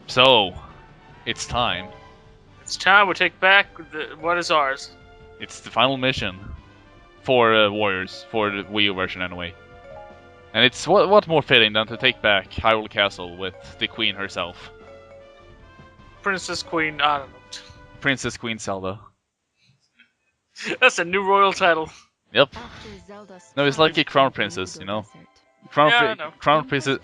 So, it's time. It's time we take back what is ours. It's the final mission for Warriors, for the Wii U version anyway. And it's what more fitting than to take back Hyrule Castle with the Queen herself. Princess Queen, I don't know. Princess Queen Zelda. That's a new royal title. Yep. No, it's like a crown princess, you know? Crown princess...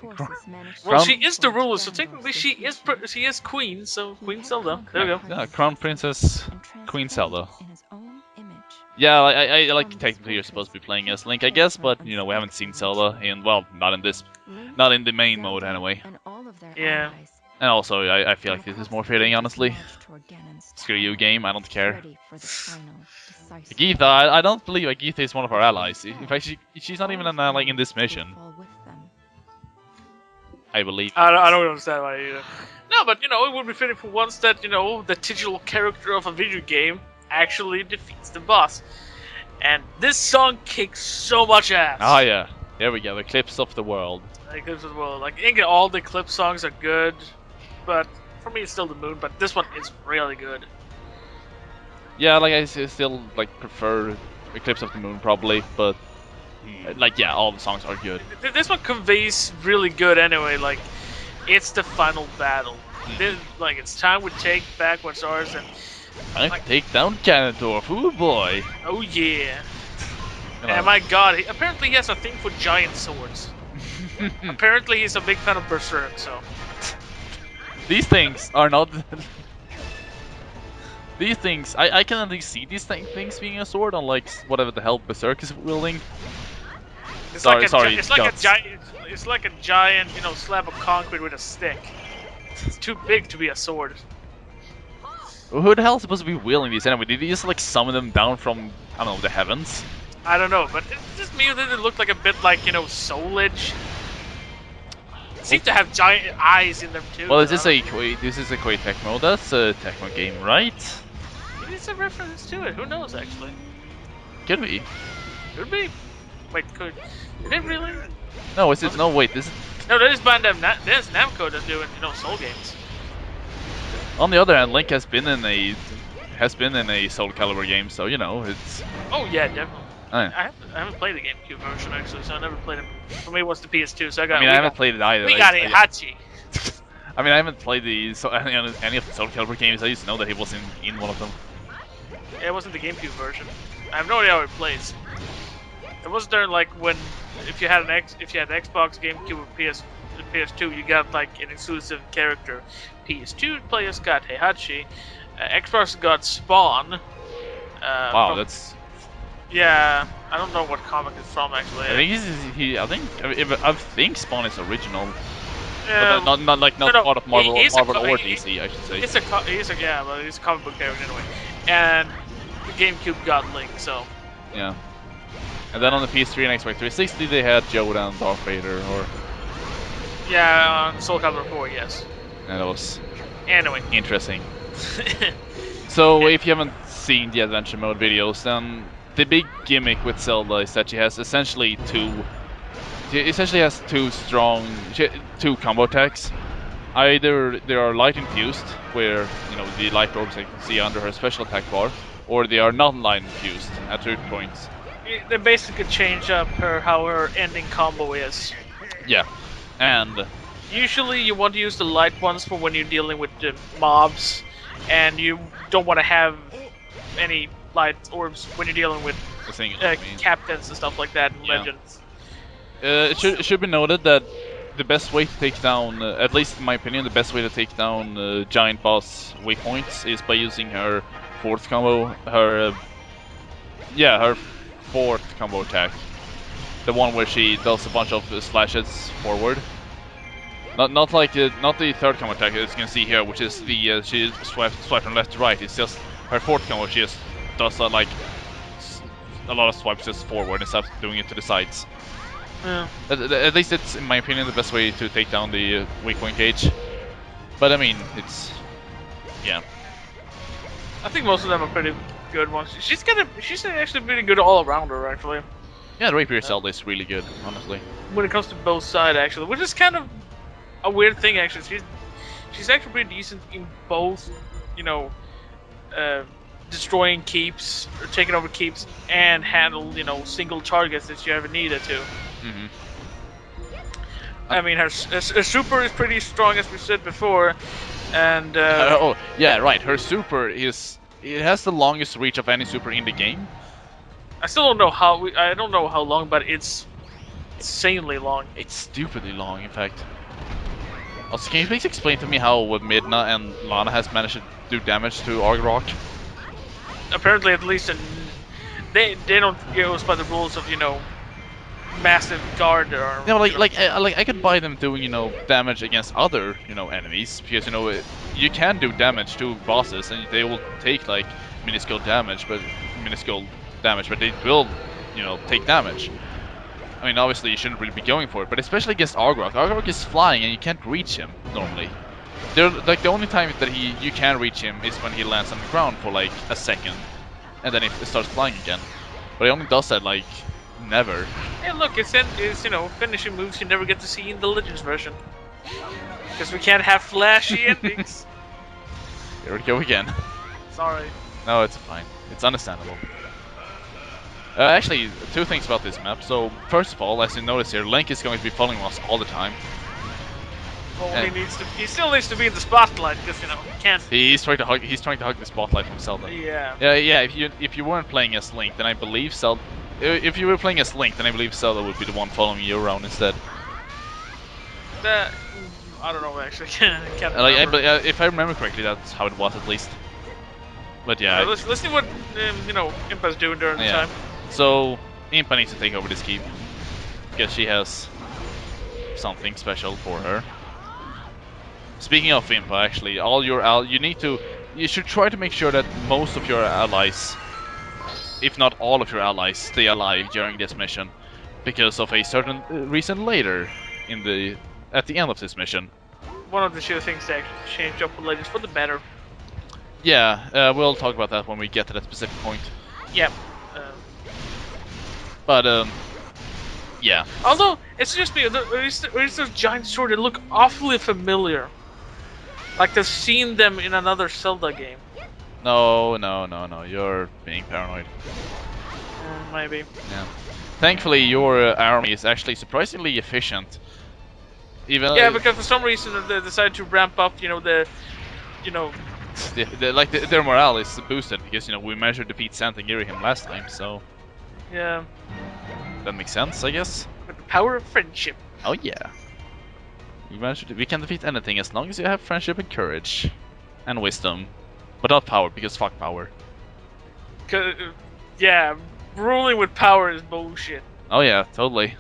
Well, she is the ruler, so technically she is queen, so Queen Zelda. There we go. Yeah, crown princess Queen Zelda. Yeah, I like technically you're supposed to be playing as Link, I guess, but you know we haven't seen Zelda in not in the main mode anyway. Yeah. And also I feel like this is more fitting, honestly. Screw you, game, I don't care. Ageetha, I don't believe Ageetha is one of our allies. In fact, she's not even an ally in this mission. I believe. I don't understand why either. No, but you know, it would be fitting for once that, you know, the titular character of a video game actually defeats the boss. And this song kicks so much ass. Ah yeah, there we go, the Eclipse of the World. Eclipse of the World. Like, again, all the Eclipse songs are good, but for me it's still the Moon, but this one is really good. Yeah, like I still like prefer Eclipse of the Moon probably, but like yeah, all the songs are good. This one conveys really good anyway. Like, it's the final battle. Like, it's time we take back what's ours and like, take down Ganondorf. Oh boy. Oh yeah. And my God, apparently he has a thing for giant swords. Apparently he's a big fan of Berserk. So these things are not. These things, I can at least see these things being a sword, unlike whatever the hell Berserk is wielding. It's like a giant, you know, slab of concrete with a stick. It's too big to be a sword. Who the hell is supposed to be wielding these anyway? Did he just like summon them down from, I don't know, the heavens? I don't know, but it's just me that it looked like a bit like, you know, Soulage. It seems to have giant eyes in them too. Well, this is a Koei Tecmo. That's a Tecmo game, right? Maybe it's a reference to it. Who knows, actually? Could be. Could be. Wait, did it really? No, is it? No, wait. This is. No, that is there's Namco that's doing, you know, Soul games. On the other hand, Link has been in a Soul Calibur game, so you know it's. Oh yeah, definitely. Oh, yeah. I haven't played the GameCube version actually, so I never played it. For me, it was the PS2, so I got. I mean, I haven't played it either. We got Heihachi. I mean, I haven't played any of the Soul Calibur games. I used to know that he was in one of them. Yeah, it wasn't the GameCube version. I have no idea how it plays. It wasn't there like when if you had Xbox, GameCube, or PS2, you got like an exclusive character. PS2 players got Heihachi. Xbox got Spawn. Wow, that's. Yeah, I don't know what comic it's from actually. I think Spawn is original. Yeah, but not part of Marvel or DC, I should say. He's a comic book character anyway. And the GameCube got Link, so. Yeah. And then on the PS3 and Xbox 360 they had Yoda and Darth Vader, or. Yeah, on Soul Calibur 4, yes. And that was. Anyway. Interesting. So if you haven't seen the adventure mode videos, then the big gimmick with Zelda is that she essentially has two combo attacks. Either they are light infused, where you know the light orbs you can see under her special attack bar, or they are not light infused at certain points. They basically change up how her ending combo is. Yeah, and usually you want to use the light ones for when you're dealing with the mobs, and you don't want to have any light orbs when you're dealing with captains and stuff like that and legends. It should be noted that the best way to take down, at least in my opinion, the best way to take down giant boss weak points is by using her fourth combo, her fourth combo attack, the one where she does a bunch of slashes forward. Not the third combo attack as you can see here, which is the she swipes from left to right. It's just her fourth combo. She just does like a lot of swipes just forward instead of doing it to the sides. Yeah. At least it's, in my opinion, the best way to take down the weak point gauge. But I mean, it's yeah. I think most of them are pretty good ones. She's actually pretty good all arounder actually. Yeah, the Rapier Zelda is really good, honestly. When it comes to both sides actually, which is kind of a weird thing actually. she's actually pretty decent in both, you know, uh, destroying keeps or taking over keeps and handle, single targets that you ever needed to. Hmm. I mean, her super is pretty strong, as we said before, and Oh, yeah, right. Her super is it has the longest reach of any super in the game. I still don't know how. I don't know how long, but it's insanely long. It's stupidly long, in fact. Also, can you please explain to me how Midna and Lana has managed to do damage to Argrok? Apparently, at least they don't go by the rules of massive guard or No, like I could buy them doing damage against other enemies because you can do damage to bosses and they will take like minuscule damage, but they will take damage. I mean, obviously you shouldn't really be going for it, but especially against Argrok. Argrok is flying and you can't reach him normally. Like the only time that you can reach him is when he lands on the ground for like a second, and then it starts flying again. But he only does that like never. Hey, look, it's finishing moves you never get to see in the Legends version. Because we can't have flashy endings. Here we go again. Sorry. No, it's fine. It's understandable. Actually, two things about this map. So, first of all, as you notice here, Link is going to be following us all the time. Well, he still needs to be in the spotlight because he can't. He's trying to hug the spotlight from Zelda. Yeah. Yeah. If you weren't playing as Link, then I believe Zelda. If you were playing as Link, then I believe Zelda would be the one following you around instead. I don't know actually. Can't remember. If I remember correctly, that's how it was at least. But yeah. Let's see what Impa's doing during the time. So Impa needs to take over this keep because she has something special for her. Speaking of Impa, actually, you should try to make sure that most of your allies, if not all of your allies, stay alive during this mission, because of a certain reason later at the end of this mission. One of the few things that actually changed up with Legends for the better. Yeah, we'll talk about that when we get to that specific point. Yep. But yeah. Although it's just me, there's those giant sword that look awfully familiar. Like I've seen them in another Zelda game. No, you're being paranoid. Maybe. Yeah. Thankfully, your army is actually surprisingly efficient. Yeah, because for some reason they decided to ramp up, their morale is boosted because we managed to defeat Santa Girihim last time, so yeah, that makes sense, I guess. With the power of friendship. Oh yeah. We can defeat anything as long as you have friendship and courage. And wisdom. But not power, because fuck power. Yeah, ruling with power is bullshit. Oh yeah, totally.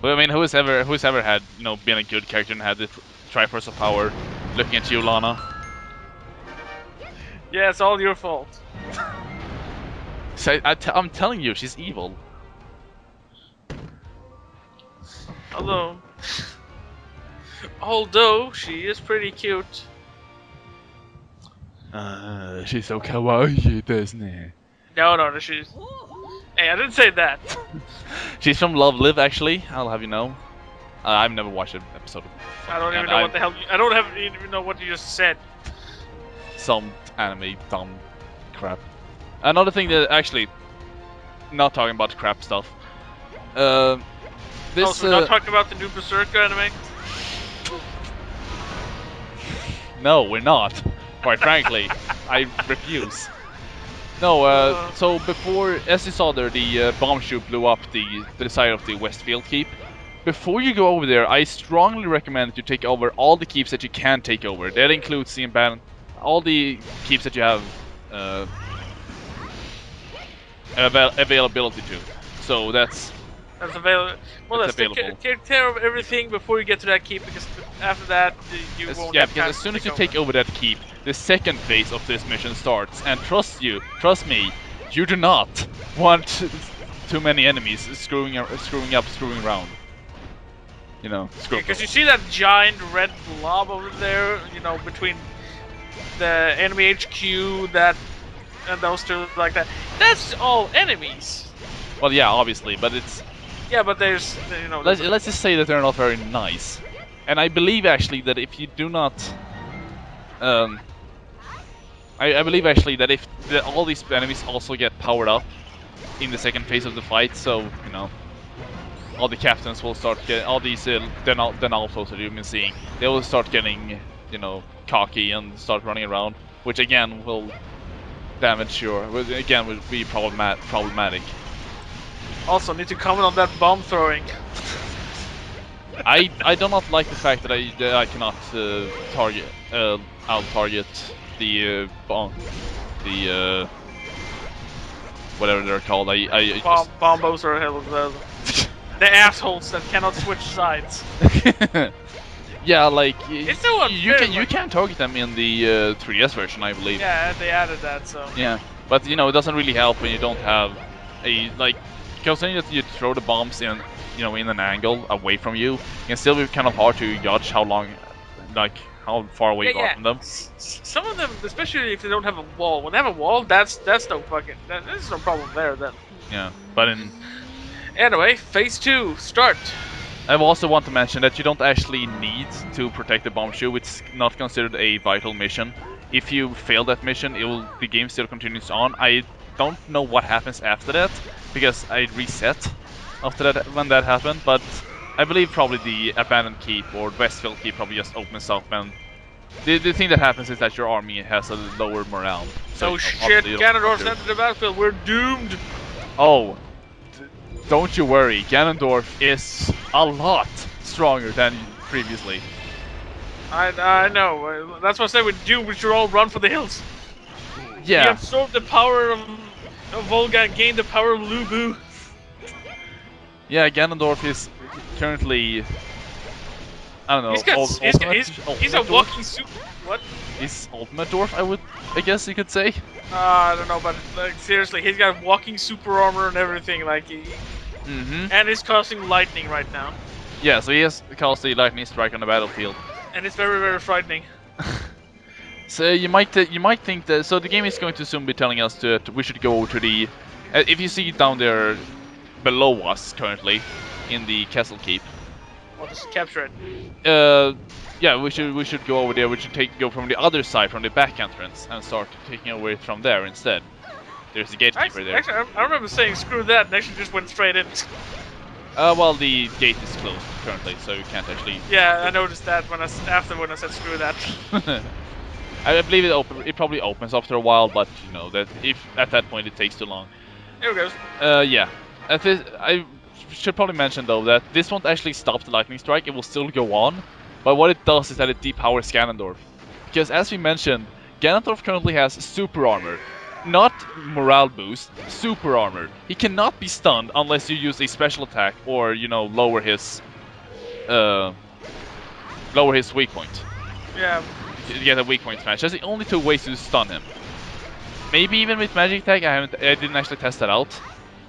But I mean, who's ever had, been a good character and had the Triforce of Power? Looking at you, Lana. Yeah, it's all your fault. So I'm telling you, she's evil. Although she is pretty cute. She's so kawaii, isn't it? No, she's. Hey, I didn't say that. She's from Love Live, actually. I'll have you know. I've never watched an episode. I don't even know what the hell. I don't even know what you just said. Some anime dumb crap. Another thing that actually, not talking about crap stuff. So we're not talking about the new Berserker anime? No, we're not. Quite frankly, I refuse. No, so before, as you saw there, the bomb shoot blew up the side of the Westfield Keep. Before you go over there, I strongly recommend that you take over all the keeps that you can take over. That includes all the keeps that you have availability to. So that's available. Well, let's take care of everything before you get to that keep, because after that you won't. Yeah, because as soon as you take over that keep, the second phase of this mission starts. And trust me, you do not want too many enemies screwing around. Because you see that giant red blob over there, between the enemy HQ and those two like that. That's all enemies. Well, yeah, obviously, but it's. Yeah, but there's Let's just say that they're not very nice, And I believe actually that if you do not, I believe actually that if all these enemies also get powered up in the second phase of the fight, so you know, all the captains will start getting all these Denalfos that you've been seeing. They will start getting, you know, cocky and start running around, which again will damage your. Again, will be problematic. Also, need to comment on that bomb throwing. I do not like the fact that I cannot target out target the bomb, the whatever they're called. Bombos are hell of the assholes that cannot switch sides. Yeah, like It's so unfair, you can target them in the 3DS version, I believe. Yeah, they added that, so. Yeah, but you know it doesn't really help when you don't have a like, because then you throw the bombs in, you know, in an angle away from you. It can still be kind of hard to judge how long, like how far away you are from them. Some of them, especially if they don't have a wall. When they have a wall, that's no fucking there's no problem there then. Yeah, but in Anyway, phase 2, start. I also want to mention that you don't actually need to protect the bomb shoe. It's not considered a vital mission. If you fail that mission, the game still continues on. I don't know what happens after that, because I reset after that when that happened, but I believe probably the abandoned keep or Westfield keep probably just opens up, and the thing that happens is that your army has a lower morale. So shit, Ganondorf's entered the battlefield, we're doomed! Oh, don't you worry, Ganondorf is a lot stronger than previously. I know, that's what I said with Doom, we should all run for the hills. Yeah. He absorbed the power of Volga and gained the power of Lubu. Yeah, Ganondorf is currently, I don't know, he's a walking super. What? He's Ultimate Dwarf, I guess you could say. I don't know, but like seriously, he's got walking super armor and everything, like and he's casting lightning right now. Yeah, so he has cast the lightning strike on the battlefield. And it's very, very frightening. So you might think that, so the game is going to soon be telling us that we should go to the, if you see down there below us currently in the castle keep. I'll just capture it. Yeah, we should go over there. We should go from the other side, from the back entrance, and start taking over it from there instead. There's a gatekeeper there. Actually, I remember saying screw that, and actually just went straight in. Well, the gate is closed currently, so you can't actually. Yeah, I noticed that when I said screw that. I believe it probably opens after a while, but you know that if at that point it takes too long. Here it goes. Yeah. I should probably mention though that this won't actually stop the lightning strike. It will still go on, but what it does is that it depowers Ganondorf. Because as we mentioned, Ganondorf currently has super armor. Not morale boost, super armor. He cannot be stunned unless you use a special attack or, you know, lower his weak point. Yeah. You get a weak point smash. That's the only two ways to stun him. Maybe even with magic attack. I didn't actually test that out.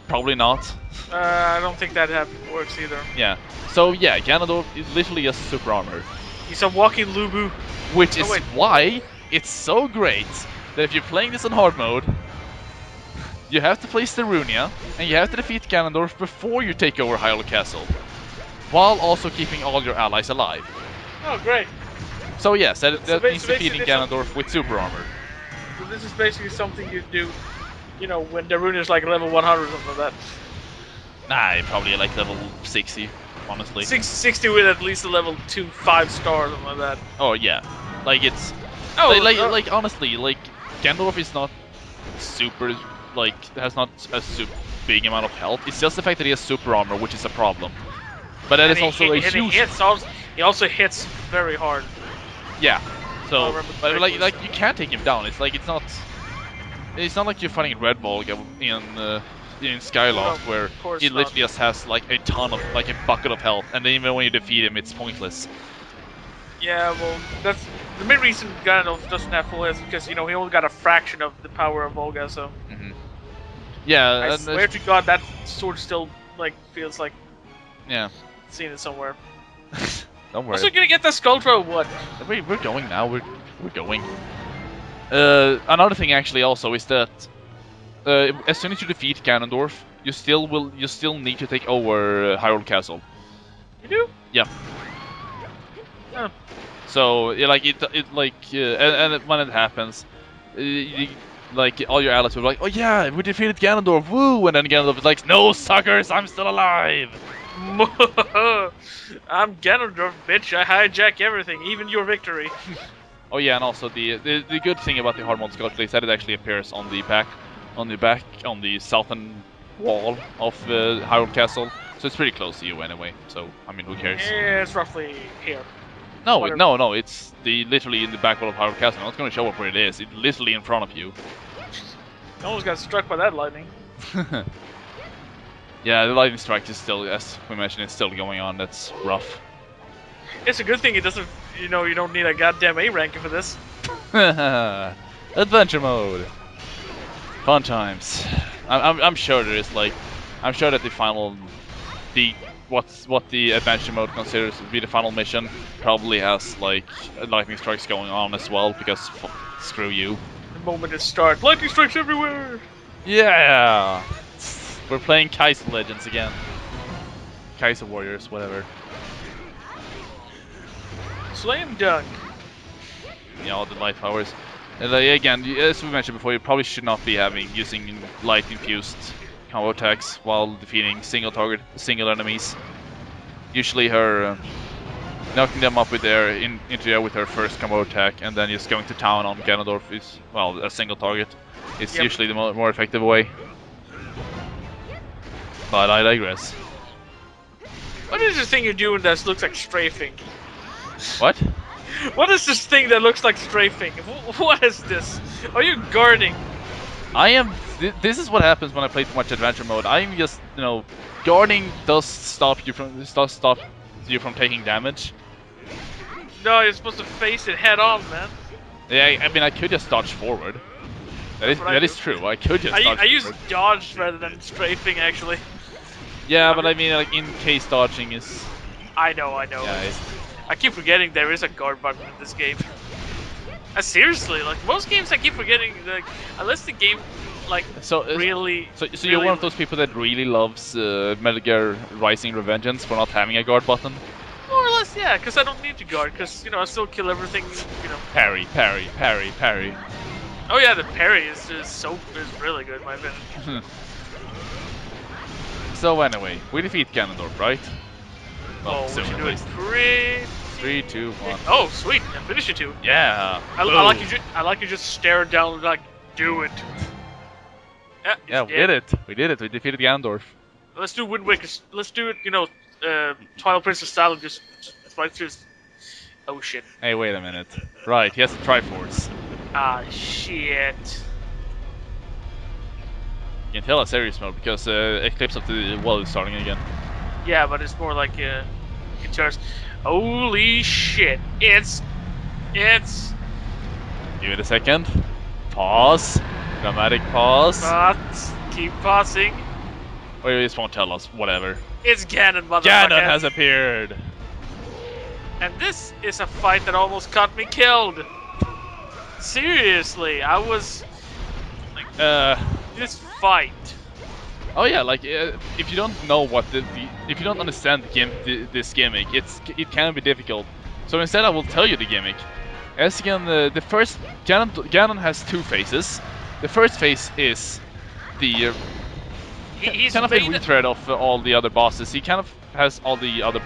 Probably not. I don't think that works either. Yeah. So yeah, Ganondorf is literally just super armor. He's a walking Lubu. Which is why it's so great that if you're playing this on hard mode, you have to play Starunia, and you have to defeat Ganondorf before you take over Hyrule Castle, while also keeping all your allies alive. Oh, great. So yes, that means defeating Ganondorf with super armor. So this is basically something you do, you know, when Darunia's like level 100 or something like that. Nah, probably like level 60, honestly. 60 with at least a level 2 5-star or something like that. Oh yeah, like it's... like honestly, like Ganondorf is not super, like, has not a super big amount of health. It's just the fact that he has super armor, which is a problem. But that is also a huge... He also hits very hard. Yeah. So, but like you can't take him down. It's like it's not like you're fighting Red Bull in Skyloft where he literally just has like a ton of, like a bucket of health, and then even when you defeat him, it's pointless. Yeah, well, that's the main reason Ganondorf doesn't have full health, because, you know, he only got a fraction of the power of Volga, so... Yeah, I swear to God, that sword still, like, feels like... Yeah. Seen it somewhere. Don't worry. Also gonna get the Skulltra or what? We're going now, we're going. Another thing actually also is that as soon as you defeat Ganondorf, you still need to take over Hyrule Castle. You do? Yeah. Oh. So yeah, like and when it happens, like all your allies will be like, oh yeah, we defeated Ganondorf, woo! And then Ganondorf is like, no suckers, I'm still alive. I'm Ganondorf, bitch. I hijack everything, even your victory. Oh yeah, and also the good thing about the hard mode Scotland is that it actually appears on the southern wall of Hyrule Castle, so it's pretty close to you anyway. So I mean, who cares? It's roughly here. No, Whatever. no, it's literally in the back wall of Hyrule Castle. I'm not going to show up where it is. It's literally in front of you. Almost got struck by that lightning. Yeah, the lightning strike is still, as we mentioned, it's still going on. That's rough. It's a good thing it doesn't. You don't need a goddamn A ranking for this. Adventure mode. Fun times. I'm sure there is like, I'm sure that what the adventure mode considers to be the final mission probably has like lightning strikes going on as well because screw you. The moment it starts, lightning strikes everywhere. Yeah, we're playing Kaiser Legends again. Kaiser Warriors, whatever. Slam dunk. You know, the light powers. And again, as we mentioned before, you probably should not be using light infused combo attacks while defeating single enemies. Usually, her knocking them up into the air with her first combo attack, and then just going to town on Ganondorf is, well, a single target. It's usually the more effective way. But I digress. What is this thing you're doing that looks like strafing? What? What is this thing that looks like strafing? What is this? Are you guarding? I am. This is what happens when I play too much adventure mode. I'm just, guarding does stop you from taking damage. No, you're supposed to face it head on, man. Yeah, I mean, I could just dodge forward. That is true. I could just. I use dodge rather than strafing, actually. Yeah, but I mean, like in case dodging is. I know. Yeah, I keep forgetting there is a guard button in this game. Seriously, like most games, I keep forgetting. Like unless the game, like really. So really, you're one of those people that really loves Metal Gear Rising: Revengeance for not having a guard button. More or less, yeah, because I don't need to guard, because I still kill everything. Parry. Oh yeah, the parry is really good, in my opinion. So anyway, we defeat Ganondorf, right? Well, we should do it pretty. 3, 2, 1. Oh, sweet! I finished it too. Yeah. I like you just stare down like, do it. Yeah, we did it. We defeated Ganondorf. Let's do Wind Waker. Let's do it. Twilight Princess style and just right through. Oh shit. Hey, wait a minute. Right, he has the Triforce. Ah shit. You can tell it's serious mode because Eclipse of the World is starting again. Yeah, but it's more like guitars. Holy shit! It's. Give it a second. Pause. Dramatic pause. But keep pausing. Or you just won't tell us. Whatever. It's Ganon, motherfucker. Ganon has appeared. And this is a fight that almost got me killed. Seriously, I was like, this fight. Oh yeah, like if you don't know what if you don't understand this gimmick, it can be difficult. So instead, I will tell you the gimmick. As again, the first Ganon has two phases. The first phase is the he's kind of a retread of all the other bosses. He kind of has all the other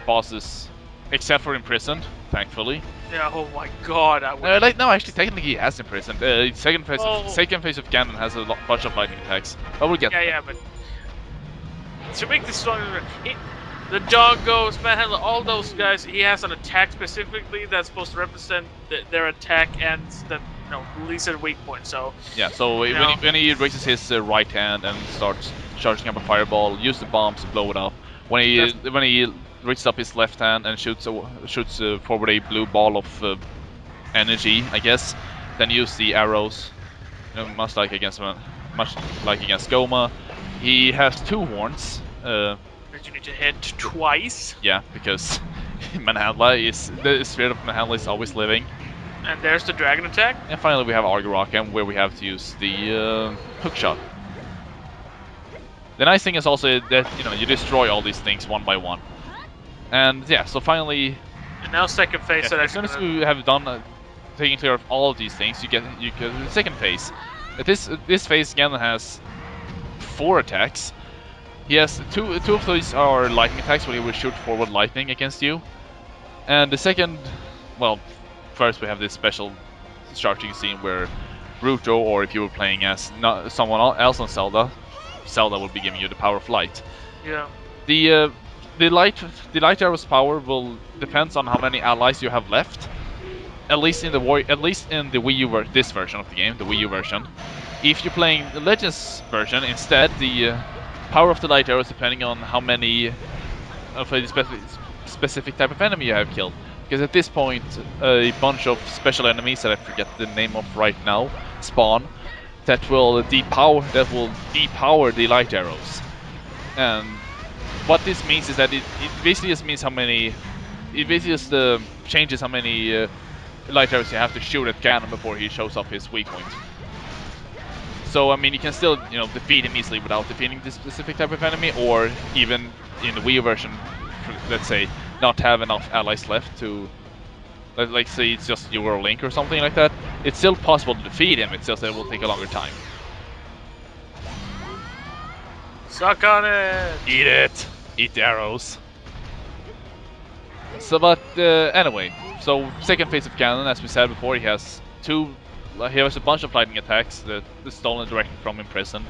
bosses except for imprisoned, thankfully. Yeah. Oh my God. No, actually, technically he has imprisoned. Second phase of Ganon has a bunch of lightning attacks. But we'll get. Yeah, but to make this stronger, the Doggos, Manhandler, all those guys, he has an attack specifically that's supposed to represent their attack and that release a weak point. So yeah, so when he raises his right hand and starts charging up a fireball, use the bombs to blow it up. When he reaches up his left hand and shoots forward a blue ball of energy, I guess, then use the arrows. Much like against Goma. He has two horns. That you need to hit twice. Yeah, because the spirit of Manhandla is always living. And there's the dragon attack. And finally we have Argorock, where we have to use the hook shot. The nice thing is also that you destroy all these things one by one. And yeah, so finally And now second phase, Yes, so as that's soon as gonna... you have done taking care of all of these things, you get the second phase. This phase again has 4 attacks. He has two of those are lightning attacks where he will shoot forward lightning against you. And the second, well, first we have this special starting scene where Ruto, or if you were playing as someone else on Zelda, Zelda will be giving you the power of light. Yeah. The light arrow's power will depends on how many allies you have left. At least in the Wii U this version of the game, the Wii U version. If you're playing the Legends version instead, the power of the light arrow is depending on how many of a specific type of enemy you have killed. Because at this point, a bunch of special enemies that I forget the name of right now spawn that will depower the light arrows. And what this means is that it basically just means how many. It basically just changes how many light arrows you have to shoot at Ganon before he shows up his weak point. So I mean, you can still defeat him easily without defeating this specific type of enemy, or even in the Wii version, let's say, not have enough allies left to, like say it's just you or Link or something like that. It's still possible to defeat him. It's just that it will take a longer time. Suck on it! Eat it! Eat the arrows. So, but anyway, so second phase of Ganon, as we said before, he has a bunch of lightning attacks that is stolen directly from in prison.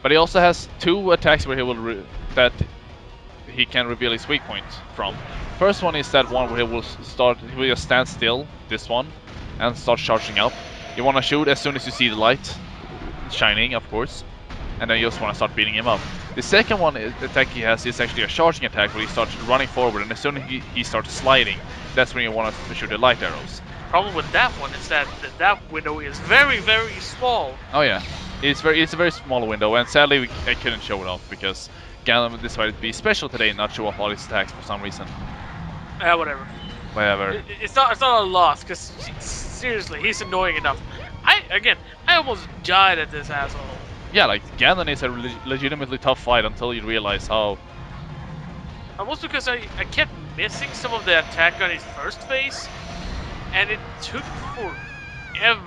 But he also has 2 attacks where that he can reveal his weak point from. First one is that one where he will just stand still, this one, and start charging up. You want to shoot as soon as you see the light shining, of course, and then you just want to start beating him up. The second attack he has is actually a charging attack where he starts running forward, and as soon as he starts sliding, that's when you want to shoot the light arrows. Problem with that one is that window is very, very small. Oh yeah, it's a very small window, and sadly I couldn't show it off because Ganon decided to be special today and not show off all his attacks for some reason. Whatever. Whatever. It's not a loss, because seriously, he's annoying enough. I almost died at this asshole. Yeah, like Ganon is a legitimately tough fight until you realize how. Almost because I kept missing some of the attack on his first phase, and it took forever.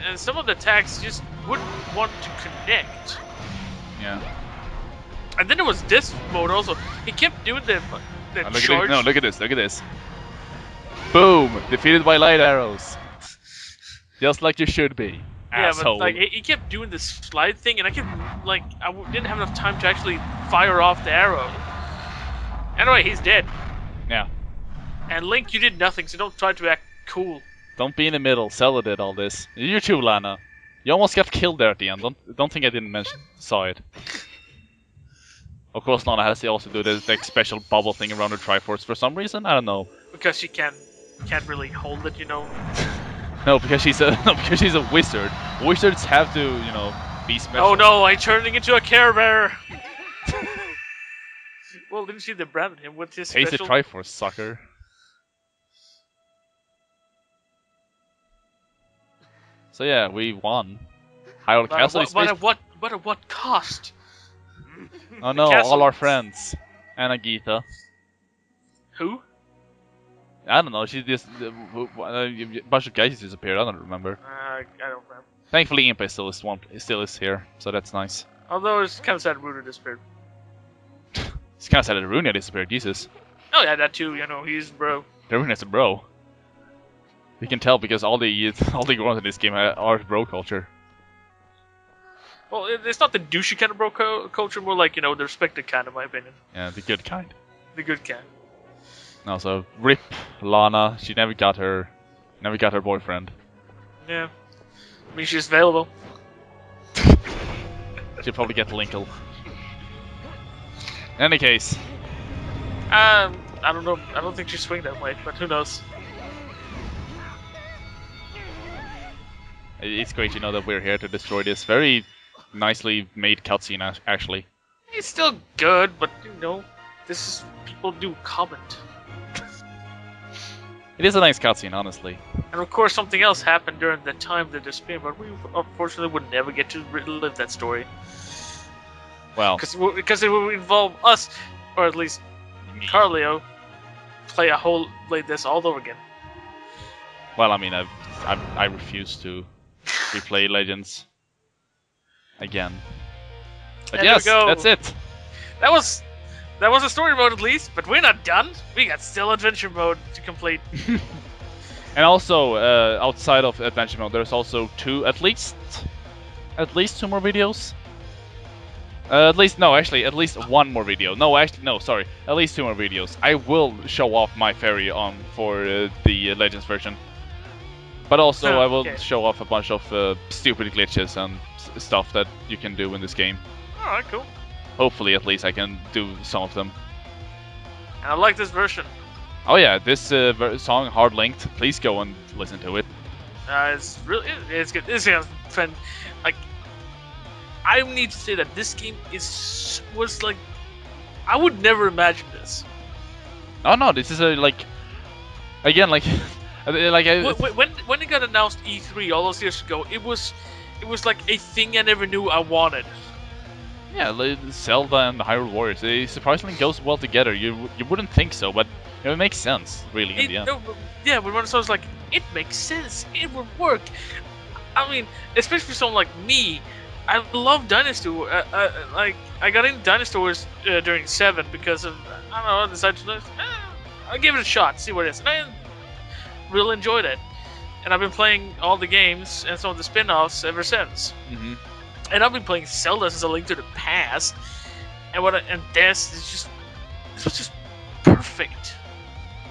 And some of the attacks just wouldn't want to connect. Yeah. And then there was this mode also. He kept doing the charge. Look at this. Boom! Defeated by light arrows. Just like you should be. Yeah, asshole. but he kept doing this slide thing, and I didn't have enough time to actually fire off the arrow. Anyway, he's dead. Yeah. And Link, you did nothing, so don't try to act cool. Don't be in the middle. Zelda did all this. You too, Lana. You almost got killed there at the end. Don't think I didn't saw it. Of course, Lana has to also do the special bubble thing around her Triforce for some reason. I don't know. Because she can't really hold it, No, because she's a wizard. Wizards have to, be special. Oh no, I'm turning into a Care Bear! Well, didn't she branded him with his Taste special... the Triforce, sucker. So yeah, we won. Hyrule Castle is but at what cost? Oh no, all our friends. And Agita. Who? I don't know, she just... a bunch of guys disappeared, I don't remember. I don't remember. Thankfully Impa still is here, so that's nice. Although it's kind of sad Ruder disappeared. It's kind of sad that Runia disappeared, Jesus. Oh yeah, that too, he's bro. Runia's a bro. You can tell because all the girls in this game are bro culture. Well, it's not the douchey kind of bro culture, more like, the respected kind, in my opinion. Yeah, the good kind. The good kind. No, so rip Lana. She never got her boyfriend. Yeah. I mean, she's available. She'll probably get Linkle. In any case. I don't know. I don't think she'll swing that way, but who knows? It's great, that we're here to destroy this very nicely made cutscene, actually. It's still good, but, this is... people do comment. It is a nice cutscene, honestly. And of course, something else happened during the time of the disappear, but we unfortunately would never get to relive that story. Well, because it would involve us, or at least Carlio, play this all over again. Well, I mean, I refuse to replay Legends again. But And there we yes, go. that's it. That was a story mode at least, but we're not done. We got still adventure mode to complete. And also, outside of adventure mode, there's also at least 2 more videos. At least one more video. No, sorry, at least 2 more videos. I will show off my fairy for the Legends version, but also I will Okay. show off a bunch of stupid glitches and stuff that you can do in this game. All right, cool. Hopefully, at least I can do some of them. And I like this version. Oh yeah, this song Hard Linked. Please go and listen to it. It's good. It's fun. Like, I need to say that this game was like, I would never imagine this. Oh no, this is again when When it got announced E3 all those years ago, it was like a thing I never knew I wanted. Yeah, Zelda and Hyrule Warriors, they surprisingly goes well together. You wouldn't think so, but it makes sense, really, in the end. Yeah, but when I was like, it makes sense. It would work. I mean, especially for someone like me, I love Dynasty. Like, I got into Dynasty Wars during 7 because of, I don't know, I decided to, I'll give it a shot, see what it is. And I really enjoyed it. And I've been playing all the games and some of the spin-offs ever since. Mm-hmm. And I've been playing Zelda since A Link to the Past, and this was just perfect.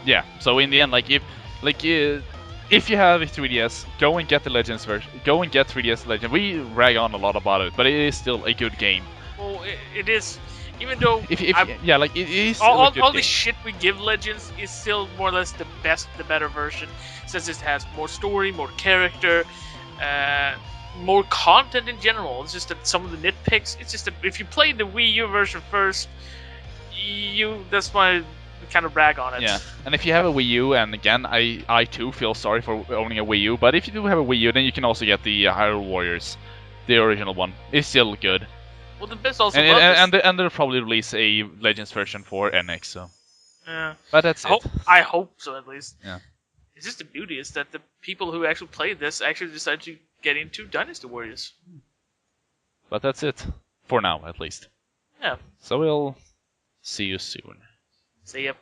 Yeah. So in the end, if you have a 3DS, go and get the Legends version. Go and get 3DS Legend. We rag on a lot about it, but it is still a good game. Well, it is, even though it is still all a good the game. shit we give Legends is still more or less the better version, since it has more story, more character, more content in general. It's just that some of the nitpicks. It's just that if you play the Wii U version first, that's why we kind of brag on it. Yeah, and if you have a Wii U, and again, I too feel sorry for owning a Wii U, but if you do have a Wii U, then you can also get the Hyrule Warriors, the original one. It's still good. Well, the best also and they'll probably release a Legends version for NX. So. Yeah. But that's it. I hope so, at least. Yeah. It's just the beauty is that the people who actually played this actually decided to get into Dynasty Warriors. But that's it. For now, at least. Yeah. So we'll see you soon. See ya.